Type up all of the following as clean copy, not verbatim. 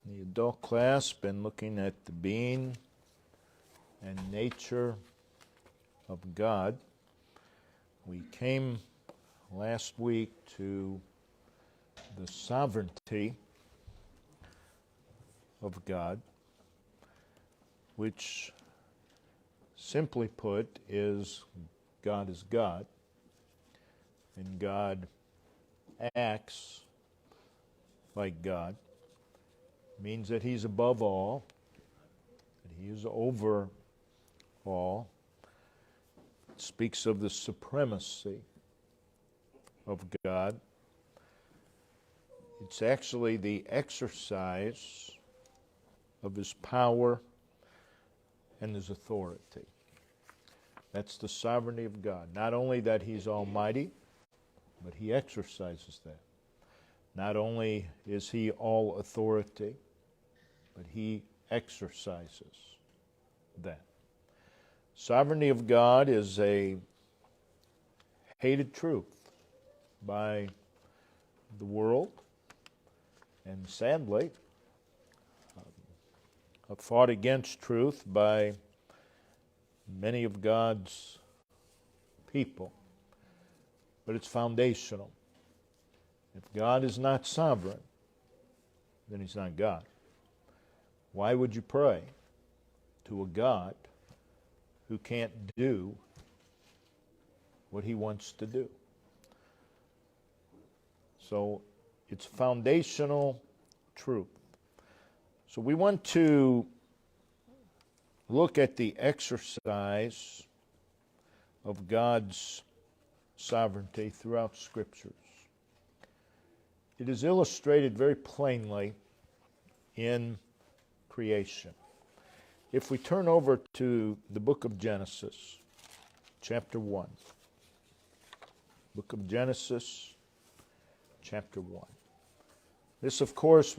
The adult class been looking at the being and nature of God. We came last week to the sovereignty of God, which simply put is God is God, and God acts like God. Means that He's above all, that He is over all. It speaks of the supremacy of God. It's actually the exercise of His power and His authority. That's the sovereignty of God. Not only that He's almighty, but He exercises that. Not only is He all authority, but He exercises that. Sovereignty of God is a hated truth by the world, and sadly, fought against truth by many of God's people. But it's foundational. If God is not sovereign, then He's not God. Why would you pray to a God who can't do what He wants to do? So it's foundational truth. So we want to look at the exercise of God's sovereignty throughout Scriptures. It is illustrated very plainly in creation. If we turn over to the book of Genesis, chapter 1. Book of Genesis, chapter 1. This, of course,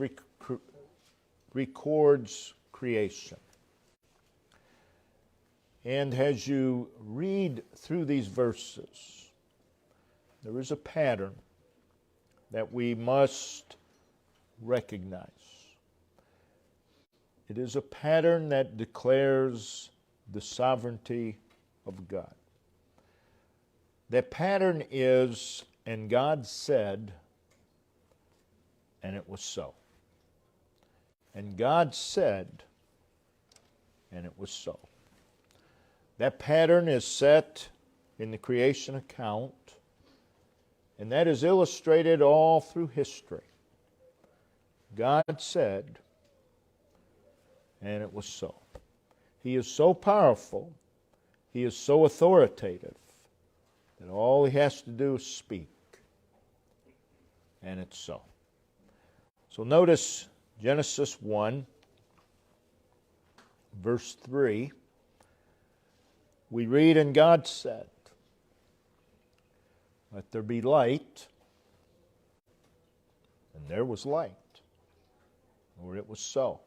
records creation. And as you read through these verses, there is a pattern that we must recognize. It is a pattern that declares the sovereignty of God. That pattern is, and God said, and it was so. And God said, and it was so. That pattern is set in the creation account, and that is illustrated all through history. God said, and it was so. He is so powerful, He is so authoritative, that all He has to do is speak, and it's so. So notice Genesis 1, verse 3. We read, and God said, let there be light, and there was light, or it was so.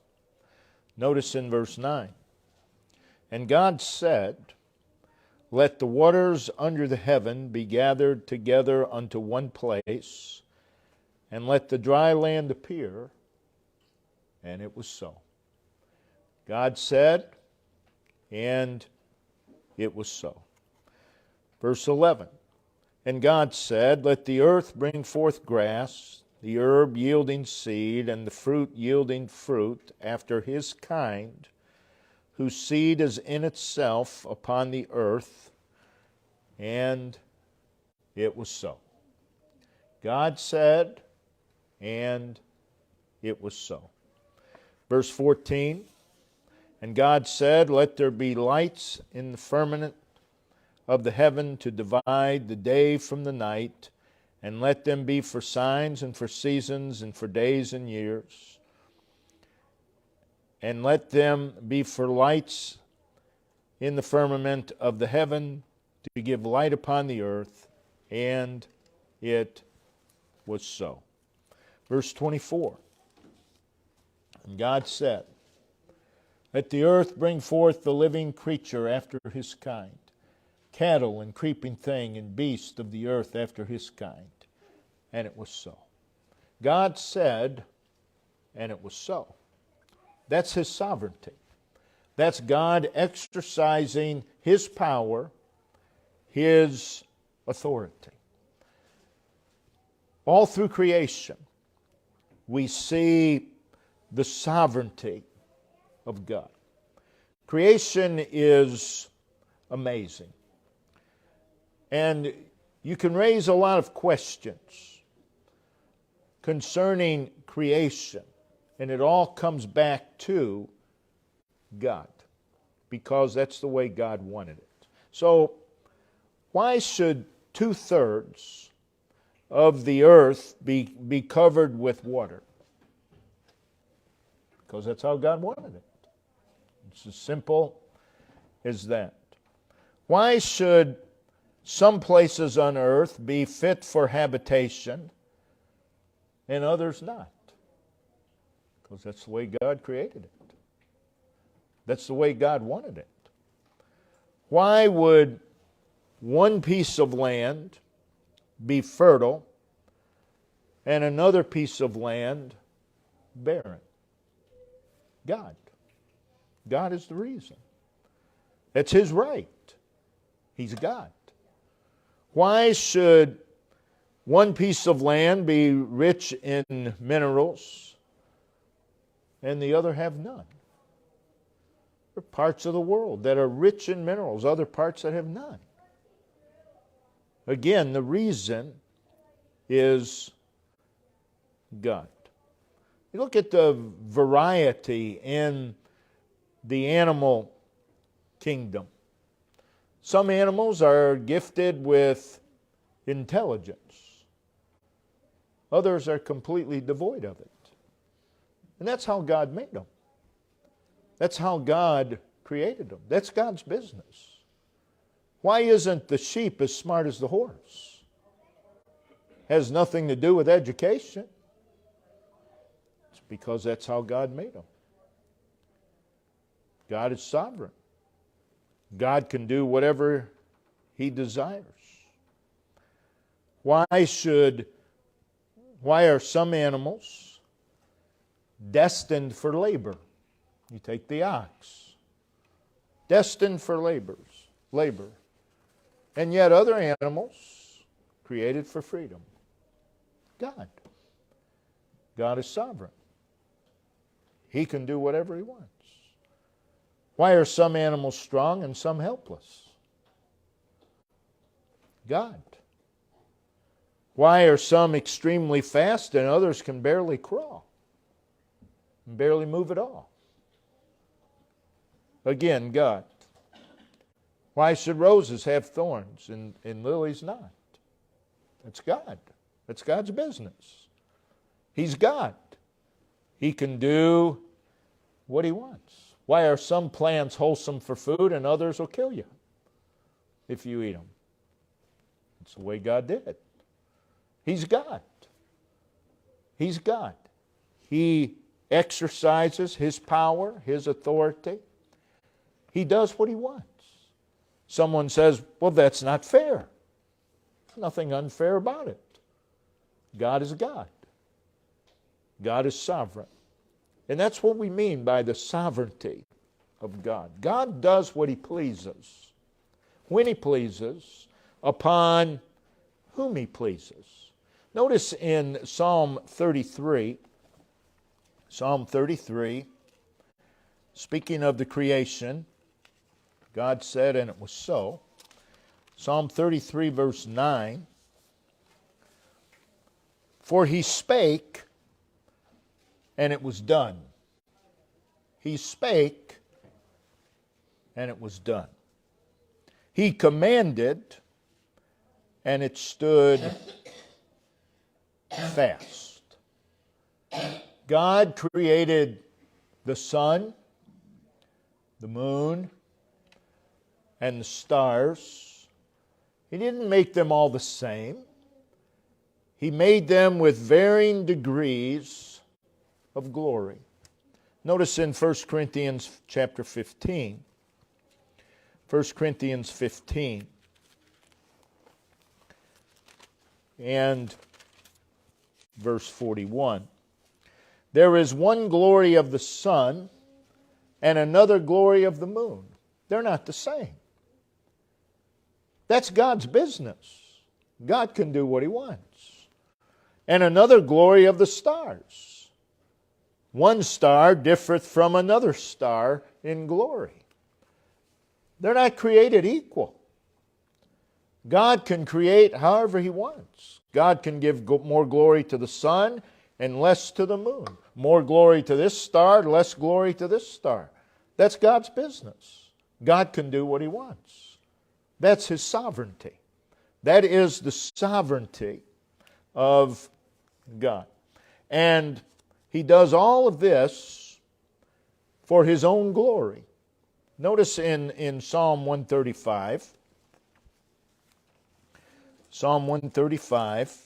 Notice in verse 9, and God said, let the waters under the heaven be gathered together unto one place, and let the dry land appear, and it was so. God said, and it was so. Verse 11, and God said, let the earth bring forth grass, the herb yielding seed, and the fruit yielding fruit after his kind, whose seed is in itself upon the earth. And it was so. God said, and it was so. Verse 14, and God said, let there be lights in the firmament of the heaven to divide the day from the night, and let them be for signs and for seasons and for days and years. And let them be for lights in the firmament of the heaven to give light upon the earth. And it was so. Verse 24. And God said, let the earth bring forth the living creature after his kind, cattle and creeping thing and beast of the earth after his kind. And it was so. God said, and it was so. That's His sovereignty. That's God exercising His power, His authority. All through creation, we see the sovereignty of God. Creation is amazing. And you can raise a lot of questions concerning creation, and it all comes back to God, because that's the way God wanted it. So, why should 2/3 of the earth be covered with water? Because that's how God wanted it. It's as simple as that. Why should some places on earth be fit for habitation and others not? Because that's the way God created it. That's the way God wanted it. Why would one piece of land be fertile and another piece of land barren? God. God is the reason. It's His right. He's God. Why should one piece of land be rich in minerals and the other have none? There are parts of the world that are rich in minerals, other parts that have none. Again, the reason is God. You look at the variety in the animal kingdom. Some animals are gifted with intelligence. Others are completely devoid of it. And that's how God made them. That's how God created them. That's God's business. Why isn't the sheep as smart as the horse? Has nothing to do with education. It's because that's how God made them. God is sovereign. God can do whatever He desires. Why are some animals destined for labor? You take the ox, destined for labor. And yet other animals created for freedom. God is sovereign. He can do whatever He wants. Why are some animals strong and some helpless? God. Why are some extremely fast and others can barely crawl, and barely move at all? Again, God. Why should roses have thorns and lilies not? That's God. That's God's business. He's God. He can do what He wants. Why are some plants wholesome for food and others will kill you if you eat them? It's the way God did it. He's God. He's God. He exercises His power, His authority. He does what He wants. Someone says, well, that's not fair. There's nothing unfair about it. God is God. God is sovereign. And that's what we mean by the sovereignty of God. God does what He pleases, when He pleases, upon whom He pleases. Notice in Psalm 33, speaking of the creation, God said, and it was so. Psalm 33, verse 9, for He spake, and it was done. He spake, and it was done. He commanded, and it stood fast. God created the sun, the moon, and the stars. He didn't make them all the same. He made them with varying degrees of glory. Notice in 1 Corinthians chapter 15. 1 Corinthians 15. And verse 41. There is one glory of the sun, and another glory of the moon. They're not the same. That's God's business. God can do what He wants. And another glory of the stars. One star differeth from another star in glory. They're not created equal. God can create however He wants. God can give more glory to the sun and less to the moon. More glory to this star, less glory to this star. That's God's business. God can do what He wants. That's His sovereignty. That is the sovereignty of God. And He does all of this for His own glory. Notice in Psalm 135, Psalm 135,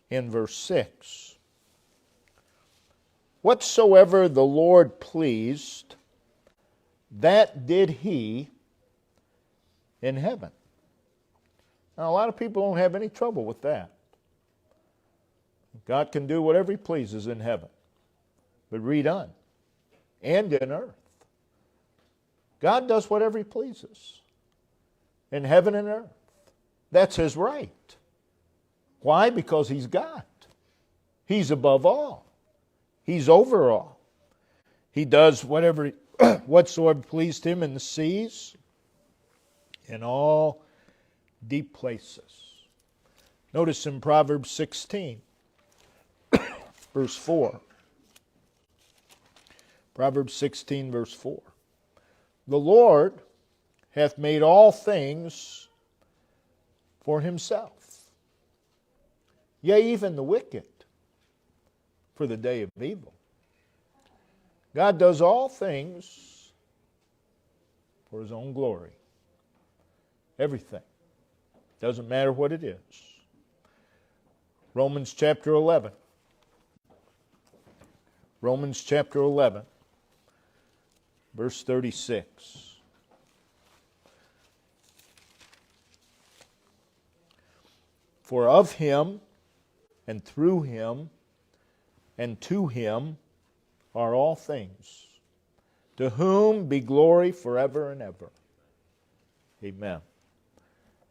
in verse 6. Whatsoever the Lord pleased, that did He in heaven. Now, a lot of people don't have any trouble with that. God can do whatever He pleases in heaven. But read on. And in earth. God does whatever He pleases. In heaven and earth. That's His right. Why? Because He's God. He's above all. He's over all. He does whatsoever pleased Him in the seas, in all deep places. Notice in Proverbs 16, verse 4. Proverbs 16, verse 4. The Lord hath made all things for Himself, yea, even the wicked for the day of evil. God does all things for His own glory. Everything. Doesn't matter what it is. Romans chapter 11. Romans chapter 11, verse 36. For of Him, and through Him, and to Him are all things, to whom be glory forever and ever. Amen.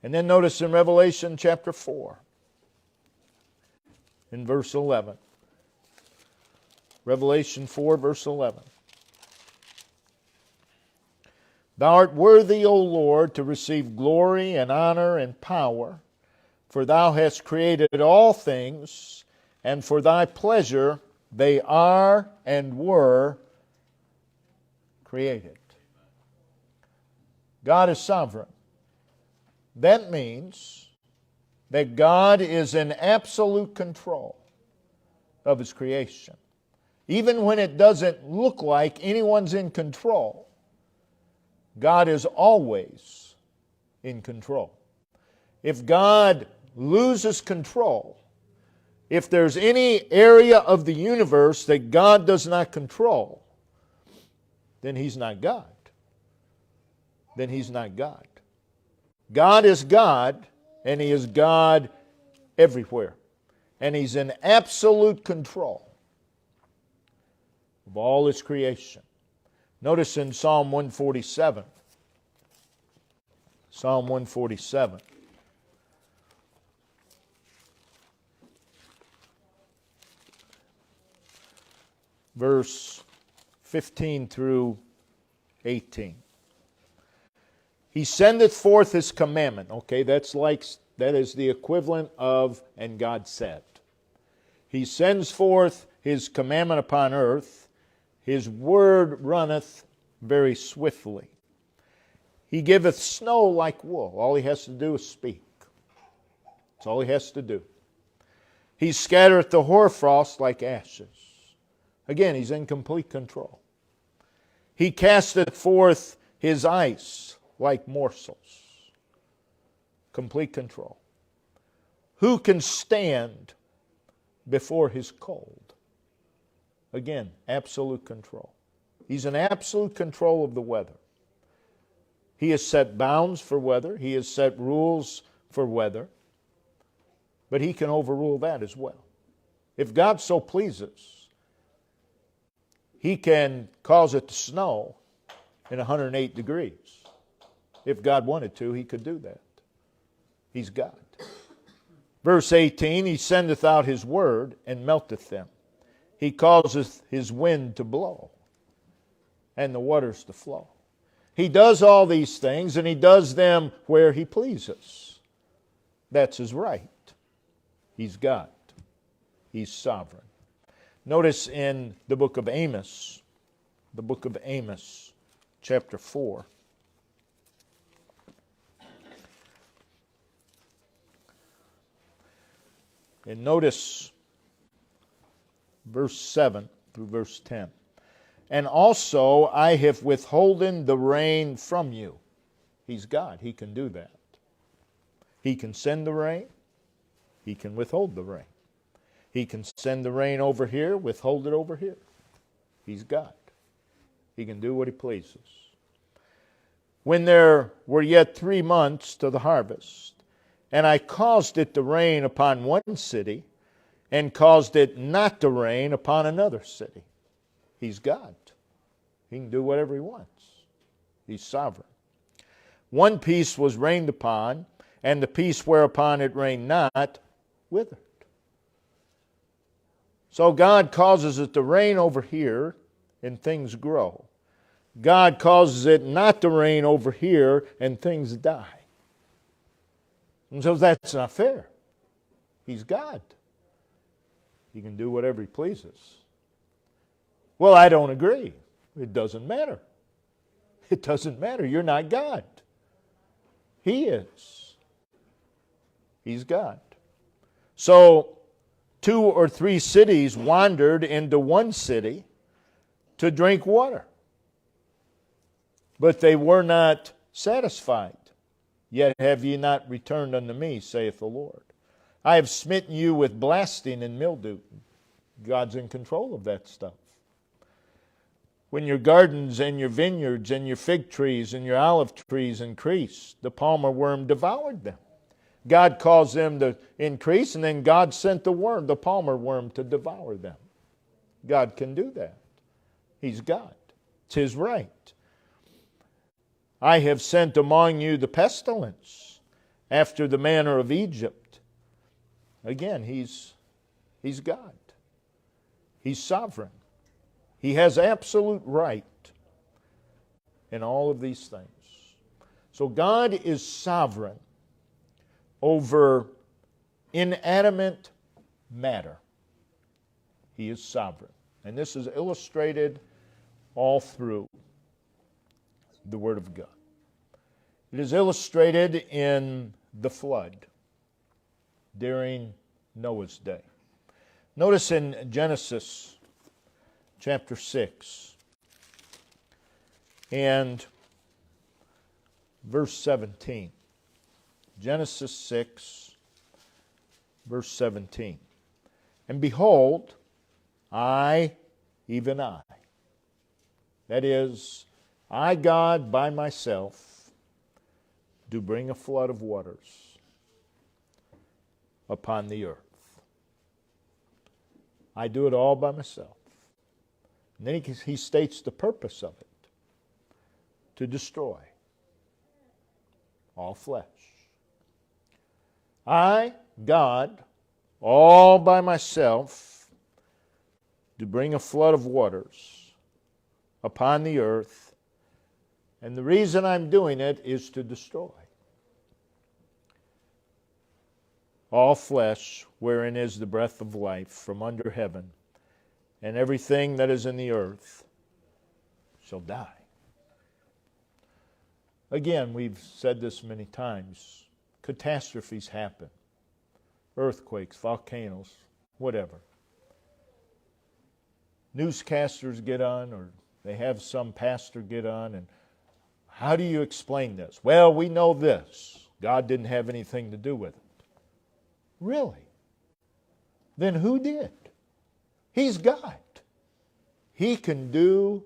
And then notice in Revelation chapter 4, in verse 11. Revelation 4, verse 11. Thou art worthy, O Lord, to receive glory and honor and power, for Thou hast created all things, and for Thy pleasure they are and were created. God is sovereign. That means that God is in absolute control of His creation. Even when it doesn't look like anyone's in control, God is always in control. If God loses control, if there's any area of the universe that God does not control, then He's not God. Then He's not God. God is God, and He is God everywhere. And He's in absolute control of all His creation. Notice in Psalm 147. Psalm 147. Verse 15 through 18. He sendeth forth His commandment. Okay, that is the equivalent of, and God said. He sends forth His commandment upon earth. His word runneth very swiftly. He giveth snow like wool. All He has to do is speak. That's all He has to do. He scattereth the hoarfrost like ashes. Again, He's in complete control. He casteth forth His ice like morsels. Complete control. Who can stand before His cold? Again, absolute control. He's in absolute control of the weather. He has set bounds for weather. He has set rules for weather. But He can overrule that as well. If God so pleases, He can cause it to snow in 108 degrees. If God wanted to, He could do that. He's God. Verse 18, He sendeth out His word and melteth them. He causeth His wind to blow and the waters to flow. He does all these things, and He does them where He pleases. That's His right. He's God. He's sovereign. Notice in the book of Amos, chapter 4. And notice verse 7 through verse 10. And also I have withholden the rain from you. He's God. He can do that. He can send the rain. He can withhold the rain. He can send the rain over here, withhold it over here. He's God. He can do what He pleases. When there were yet 3 months to the harvest, and I caused it to rain upon one city, and caused it not to rain upon another city. He's God. He can do whatever He wants. He's sovereign. One piece was rained upon, and the piece whereupon it rained not withered. So God causes it to rain over here, and things grow. God causes it not to rain over here, and things die. And so that's not fair. He's God. He can do whatever He pleases. Well, I don't agree. It doesn't matter. It doesn't matter. You're not God. He is. He's God. So 2 or 3 cities wandered into one city to drink water. But they were not satisfied. Yet have ye not returned unto me, saith the Lord. I have smitten you with blasting and mildew. God's in control of that stuff. When your gardens and your vineyards and your fig trees and your olive trees increased, the palmer worm devoured them. God caused them to increase, and then God sent the palmer worm, to devour them. God can do that. He's God. It's His right. I have sent among you the pestilence after the manner of Egypt. Again, He's God. He's sovereign. He has absolute right in all of these things. So God is sovereign over inanimate matter. He is sovereign. And this is illustrated all through the Word of God. It is illustrated in the flood during Noah's day. Notice in Genesis chapter 6 and verse 17. Genesis 6, verse 17. And behold, I, even I. That is, I, God, by myself, do bring a flood of waters upon the earth. I do it all by myself. And then he states the purpose of it: to destroy all flesh. I, God, all by myself, do bring a flood of waters upon the earth. And the reason I'm doing it is to destroy all flesh wherein is the breath of life from under heaven, and everything that is in the earth shall die. Again, we've said this many times. Catastrophes happen. Earthquakes, volcanoes, whatever. Newscasters get on, or they have some pastor get on, and how do you explain this? Well, we know this. God didn't have anything to do with it. Really? Then who did? He's God. He can do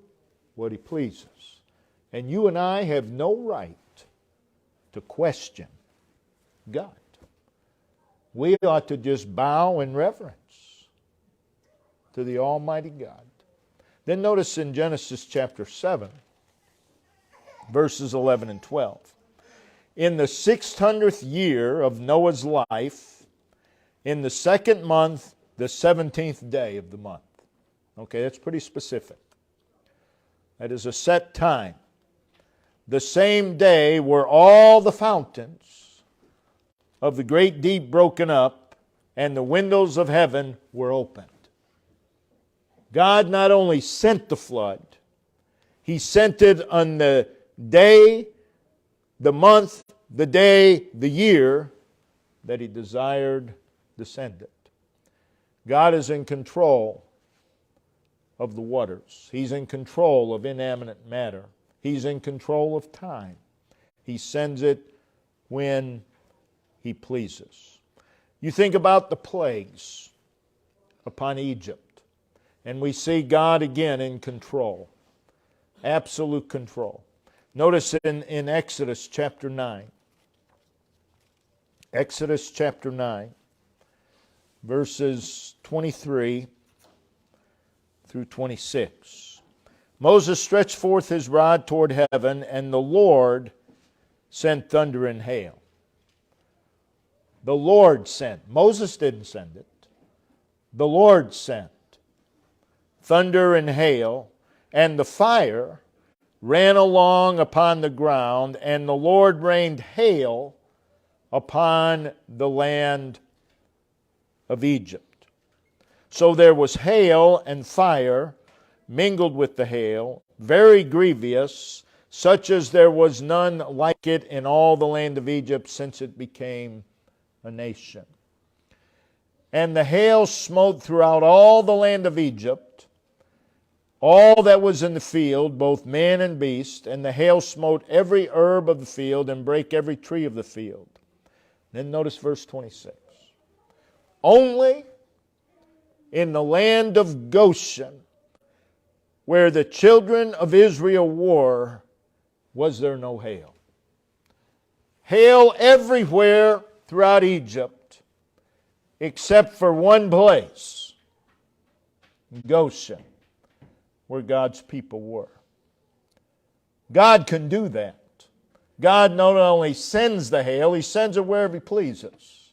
what He pleases. And you and I have no right to question God. We ought to just bow in reverence to the Almighty God. Then notice in Genesis chapter 7, verses 11 and 12. In the 600th year of Noah's life, in the second month, the 17th day of the month. Okay, that's pretty specific. That is a set time. The same day were all the fountains of the great deep broken up, and the windows of heaven were opened. God not only sent the flood, He sent it on the day, the month, the day, the year that He desired to send it. God is in control of the waters. He's in control of inanimate matter. He's in control of time. He sends it when He pleases. You think about the plagues upon Egypt, and we see God again in control. Absolute control. Notice in Exodus chapter 9. Exodus chapter 9, verses 23 through 26. Moses stretched forth his rod toward heaven, and the Lord sent thunder and hail. The Lord sent. Moses didn't send it. The Lord sent thunder and hail, and the fire ran along upon the ground, and the Lord rained hail upon the land of Egypt. So there was hail and fire mingled with the hail, very grievous, such as there was none like it in all the land of Egypt since it became a nation. And the hail smote throughout all the land of Egypt, all that was in the field, both man and beast, and the hail smote every herb of the field and brake every tree of the field. Then notice verse 26. Only in the land of Goshen, where the children of Israel were, was there no hail. Hail everywhere throughout Egypt, except for one place, Goshen, where God's people were. God can do that. God not only sends the hail, He sends it wherever He pleases.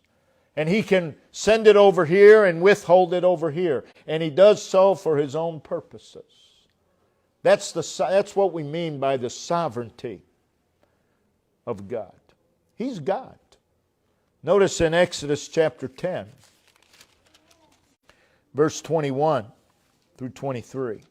And He can send it over here and withhold it over here. And He does so for His own purposes. That's what we mean by the sovereignty of God. He's God. Notice in Exodus chapter 10, verse 21 through 23.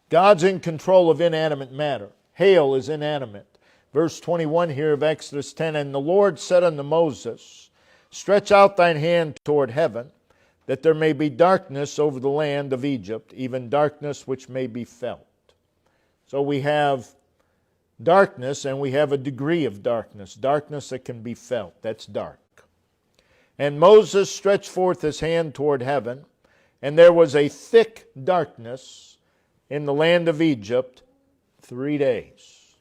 God's in control of inanimate matter. Hail is inanimate. Verse 21 here of Exodus 10, and the Lord said unto Moses, stretch out thine hand toward heaven, that there may be darkness over the land of Egypt, even darkness which may be felt. So we have darkness, and we have a degree of darkness. Darkness that can be felt. That's dark. And Moses stretched forth his hand toward heaven, and there was a thick darkness in the land of Egypt 3 days.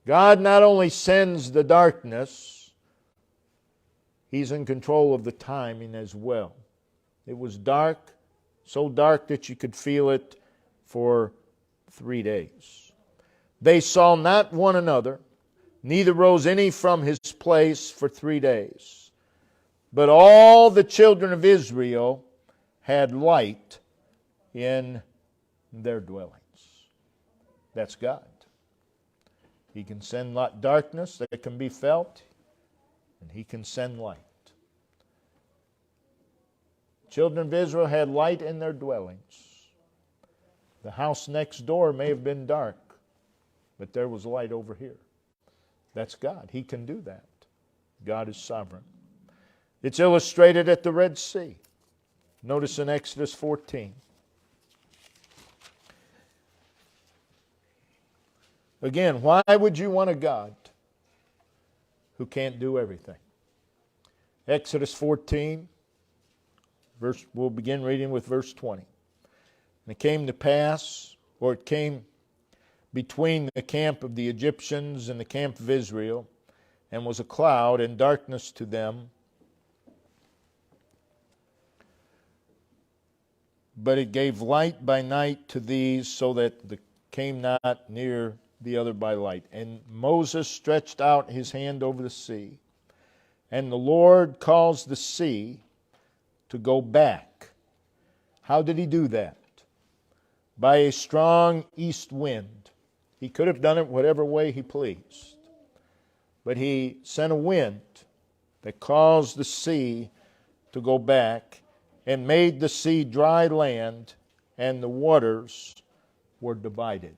God not only sends the darkness, He's in control of the timing as well. It was dark, so dark that you could feel it for 3 days. They saw not one another, neither rose any from his place for 3 days. But all the children of Israel had light in their dwellings. That's God. He can send darkness that can be felt, and He can send light. Children of Israel had light in their dwellings. The house next door may have been dark, but there was light over here. That's God. He can do that. God is sovereign. It's illustrated at the Red Sea. Notice in Exodus 14. Again, why would you want a God who can't do everything? Exodus 14, we'll begin reading with verse 20. And it came to pass, or it came between the camp of the Egyptians and the camp of Israel, and was a cloud and darkness to them but it gave light by night to these, so that they came not near the other by light. And Moses stretched out his hand over the sea, and the Lord caused the sea to go back. How did he do that? By a strong east wind. He could have done it whatever way he pleased, but he sent a wind that caused the sea to go back and made the sea dry land, and the waters were divided.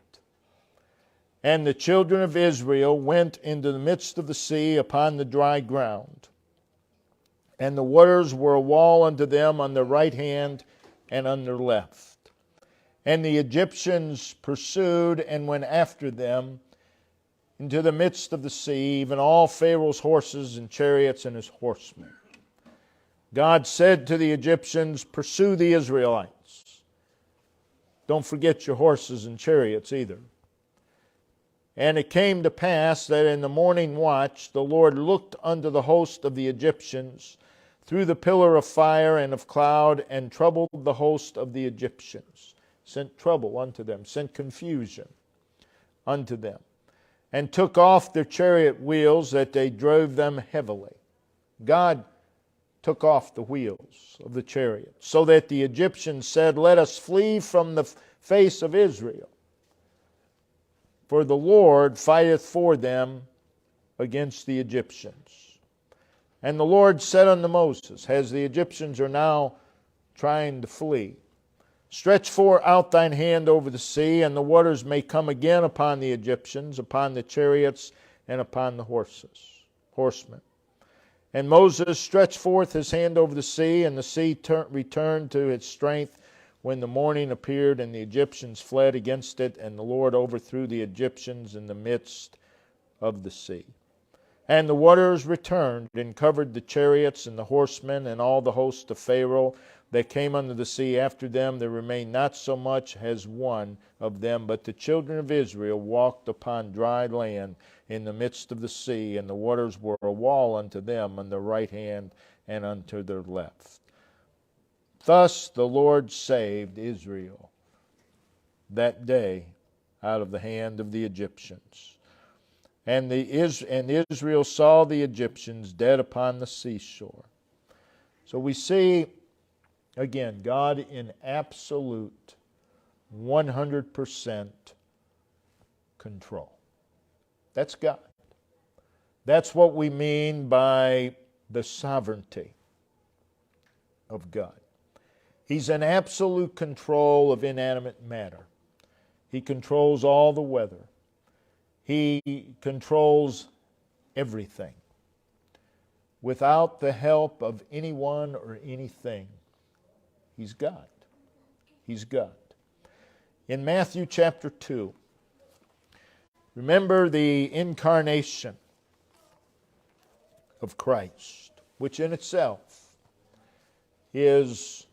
And the children of Israel went into the midst of the sea upon the dry ground, and the waters were a wall unto them on their right hand and on their left. And the Egyptians pursued and went after them into the midst of the sea, even all Pharaoh's horses and chariots and his horsemen. God said to the Egyptians, pursue the Israelites. Don't forget your horses and chariots either. And it came to pass that in the morning watch the Lord looked unto the host of the Egyptians through the pillar of fire and of cloud, and troubled the host of the Egyptians. Sent trouble unto them, sent confusion unto them, and took off their chariot wheels, that they drove them heavily. God took off the wheels of the chariot, so that the Egyptians said, let us flee from the face of Israel. For the Lord fighteth for them against the Egyptians. And the Lord said unto Moses, as the Egyptians are now trying to flee, stretch forth out thine hand over the sea, and the waters may come again upon the Egyptians, upon the chariots, and upon the horsemen. And Moses stretched forth his hand over the sea, and the sea returned to its strength when the morning appeared, and the Egyptians fled against it, and the Lord overthrew the Egyptians in the midst of the sea. And the waters returned and covered the chariots and the horsemen and all the host of Pharaoh that came unto the sea after them. There remained not so much as one of them, but the children of Israel walked upon dry land in the midst of the sea, and the waters were a wall unto them on their right hand and unto their left. Thus the Lord saved Israel that day out of the hand of the Egyptians. And Israel saw the Egyptians dead upon the seashore. So we see, again, God in absolute 100% control. That's God. That's what we mean by the sovereignty of God. He's in absolute control of inanimate matter. He controls all the weather. He controls everything. Without the help of anyone or anything, He's God. He's God. In Matthew chapter 2, remember the incarnation of Christ, which in itself is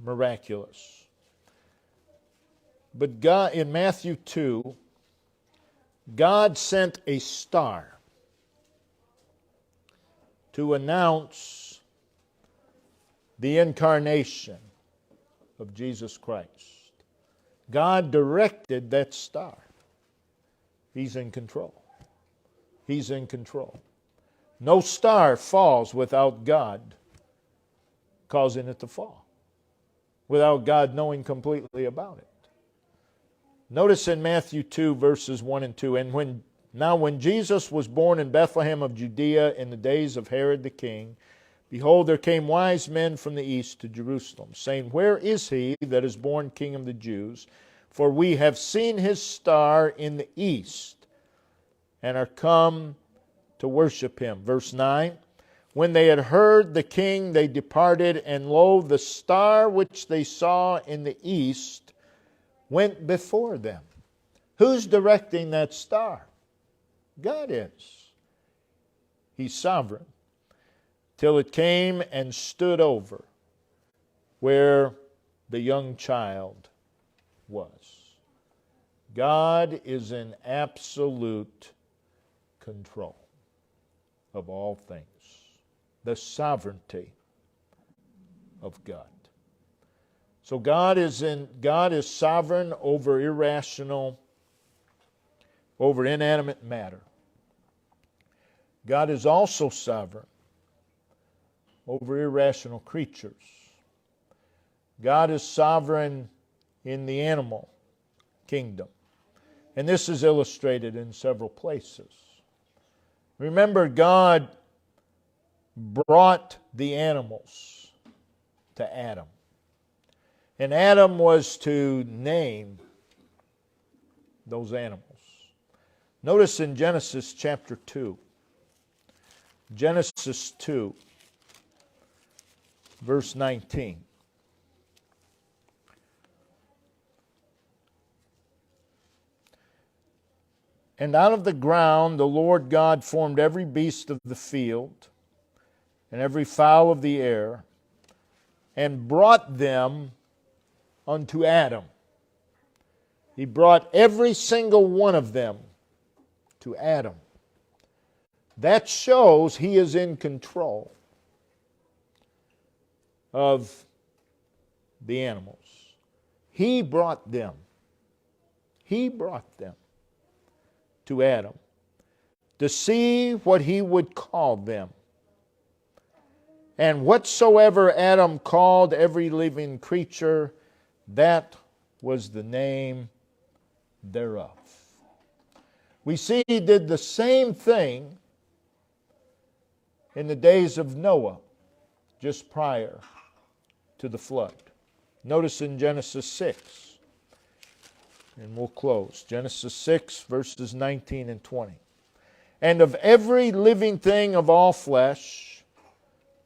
miraculous. But God, in Matthew 2, God sent a star to announce the incarnation of Jesus Christ. God directed that star. He's in control. He's in control. No star falls without God causing it to fall, without God knowing completely about it. Notice in Matthew 2, verses 1 and 2, and when Jesus was born in Bethlehem of Judea in the days of Herod the king, behold, there came wise men from the east to Jerusalem, saying, where is he that is born King of the Jews? For we have seen his star in the east, and are come to worship him. Verse 9, when they had heard the king, they departed, and lo, the star which they saw in the east went before them. Who's directing that star? God is. He's sovereign. Till it came and stood over where the young child was. God is in absolute control of all things. The sovereignty of God. So God is sovereign over inanimate matter. God is also sovereign over irrational creatures. God is sovereign in the animal kingdom. And this is illustrated in several places. Remember, God brought the animals to Adam. And Adam was to name those animals. Notice in Genesis chapter 2. Genesis 2, verse 19. And out of the ground the Lord God formed every beast of the field and every fowl of the air, and brought them unto Adam. He brought every single one of them to Adam. That shows He is in control of the animals. He brought them. He brought them to Adam to see what He would call them. And whatsoever Adam called every living creature, that was the name thereof. We see He did the same thing in the days of Noah, just prior to the flood. Notice in Genesis 6. And we'll close. Genesis 6, verses 19 and 20. And of every living thing of all flesh,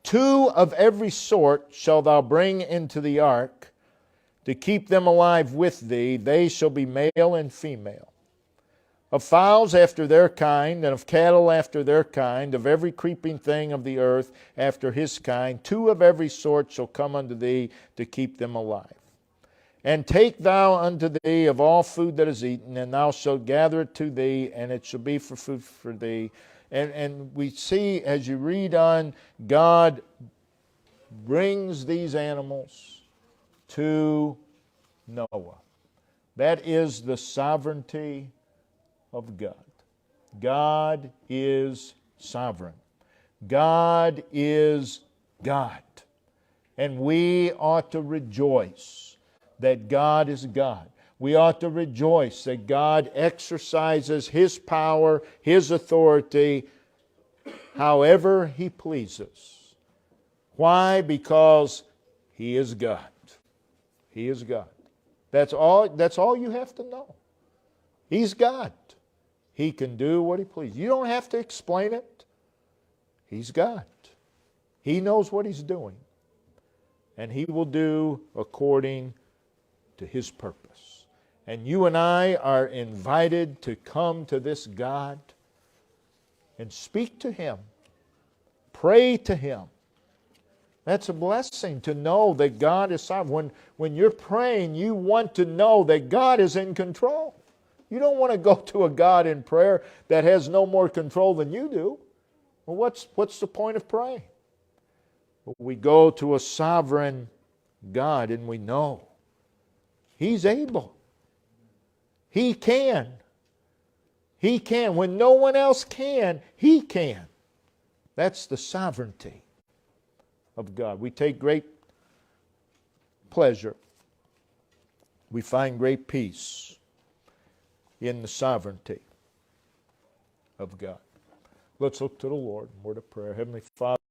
2 of every sort shalt thou bring into the ark, to keep them alive with thee. They shall be male and female. Of fowls after their kind, and of cattle after their kind, of every creeping thing of the earth after his kind, 2 of every sort shall come unto thee, to keep them alive. And take thou unto thee of all food that is eaten, and thou shalt gather it to thee, and it shall be for food for thee. And we see, as you read on, God brings these animals to Noah. That is the sovereignty of God. God is sovereign. God is God. And we ought to rejoice that God is God. We ought to rejoice that God exercises His power, His authority, however He pleases. Why? Because He is God. He is God. That's all you have to know. He's God. He can do what He pleases. You don't have to explain it. He's God. He knows what He's doing. And He will do according to His purpose. And you and I are invited to come to this God and speak to Him. Pray to Him. That's a blessing to know that God is sovereign. When you're praying, you want to know that God is in control. You don't want to go to a God in prayer that has no more control than you do. Well, what's the point of praying? Well, we go to a sovereign God and we know He's able. He can. He can. When no one else can, He can. That's the sovereignty of God. We take great pleasure. We find great peace in the sovereignty of God. Let's look to the Lord. Word of prayer. Heavenly Father,